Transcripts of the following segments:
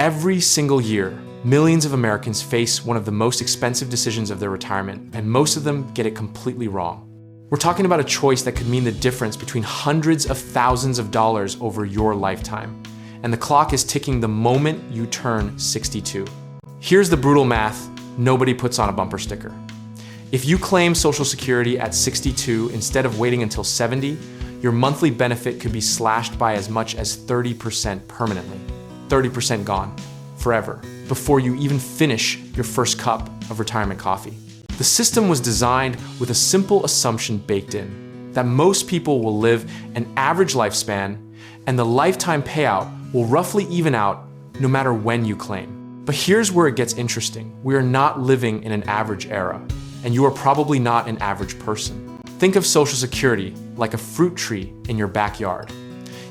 Every single year, millions of Americans face one of the most expensive decisions of their retirement, and most of them get it completely wrong. We're talking about a choice that could mean the difference between hundreds of thousands of dollars over your lifetime. And the clock is ticking the moment you turn 62. Here's the brutal math nobody puts on a bumper sticker. If you claim Social Security at 62 instead of waiting until 70, your monthly benefit could be slashed by as much as 30% permanently. 30% gone, forever, before you even finish your first cup of retirement coffee. The system was designed with a simple assumption baked in, that most people will live an average lifespan and the lifetime payout will roughly even out no matter when you claim. But here's where it gets interesting. We are not living in an average era, and you are probably not an average person. Think of Social Security like a fruit tree in your backyard.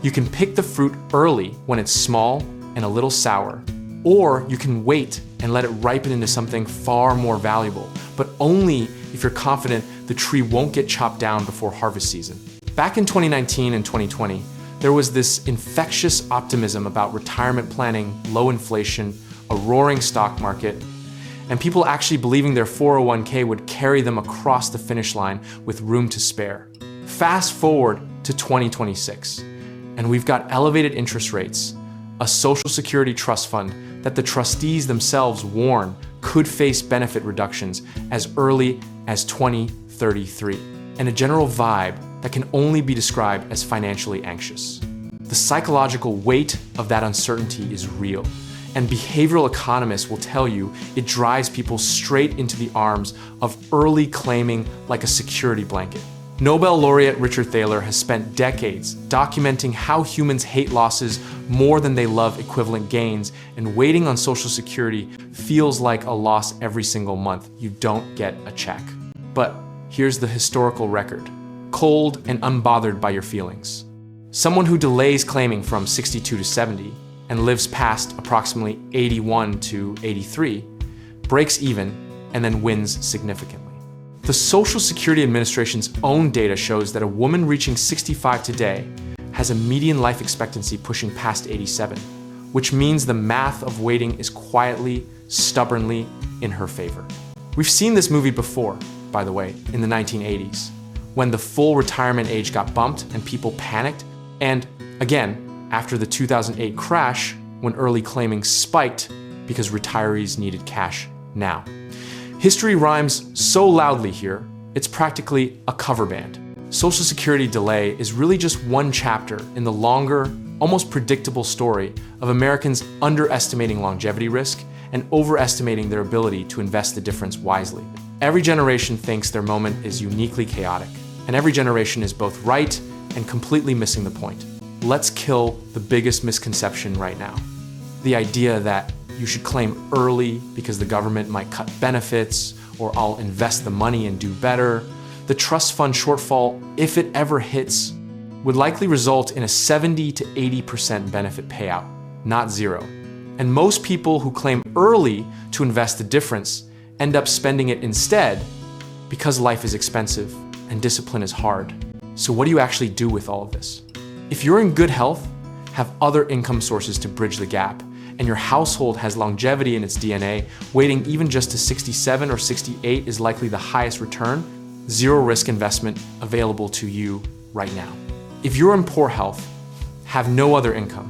You can pick the fruit early when it's small and a little sour, or you can wait and let it ripen into something far more valuable, but only if you're confident the tree won't get chopped down before harvest season. Back in 2019 and 2020, there was this infectious optimism about retirement planning, low inflation, a roaring stock market, and people actually believing their 401k would carry them across the finish line with room to spare. Fast forward to 2026, and we've got elevated interest rates, a Social Security trust fund that the trustees themselves warn could face benefit reductions as early as 2033, and a general vibe that can only be described as financially anxious. The psychological weight of that uncertainty is real, and behavioral economists will tell you it drives people straight into the arms of early claiming like a security blanket. Nobel laureate Richard Thaler has spent decades documenting how humans hate losses more than they love equivalent gains, and waiting on Social Security feels like a loss every single month you don't get a check. But here's the historical record, cold and unbothered by your feelings. Someone who delays claiming from 62 to 70 and lives past approximately 81 to 83 breaks even and then wins significantly. The Social Security Administration's own data shows that a woman reaching 65 today has a median life expectancy pushing past 87, which means the math of waiting is quietly, stubbornly in her favor. We've seen this movie before, by the way, in the 1980s, when the full retirement age got bumped and people panicked, and again, after the 2008 crash, when early claiming spiked because retirees needed cash now. History rhymes so loudly here, it's practically a cover band. Social Security delay is really just one chapter in the longer, almost predictable story of Americans underestimating longevity risk and overestimating their ability to invest the difference wisely. Every generation thinks their moment is uniquely chaotic, and every generation is both right and completely missing the point. Let's kill the biggest misconception right now. The idea that you should claim early because the government might cut benefits, or I'll invest the money and do better. The trust fund shortfall, if it ever hits, would likely result in a 70 to 80% benefit payout, not zero. And most people who claim early to invest the difference end up spending it instead because life is expensive and discipline is hard. So what do you actually do with all of this? If you're in good health, have other income sources to bridge the gap, and your household has longevity in its DNA, waiting even just to 67 or 68 is likely the highest return, zero risk investment available to you right now. If you're in poor health, have no other income,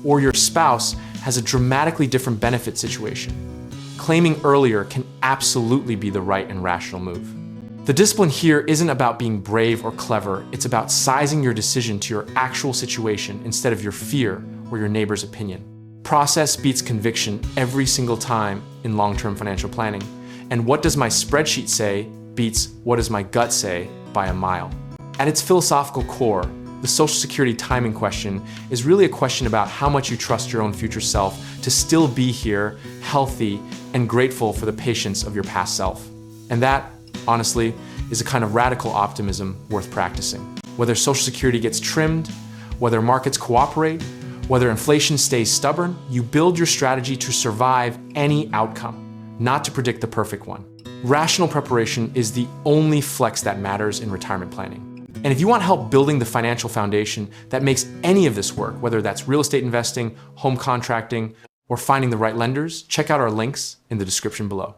or your spouse has a dramatically different benefit situation, claiming earlier can absolutely be the right and rational move. The discipline here isn't about being brave or clever, it's about sizing your decision to your actual situation instead of your fear or your neighbor's opinion. Process beats conviction every single time in long-term financial planning. And what does my spreadsheet say beats what does my gut say by a mile. At its philosophical core, the Social Security timing question is really a question about how much you trust your own future self to still be here, healthy, and grateful for the patience of your past self. And that, honestly, is a kind of radical optimism worth practicing. Whether Social Security gets trimmed, whether markets cooperate, whether inflation stays stubborn, you build your strategy to survive any outcome, not to predict the perfect one. Rational preparation is the only flex that matters in retirement planning. And if you want help building the financial foundation that makes any of this work, whether that's real estate investing, home contracting, or finding the right lenders, check out our links in the description below.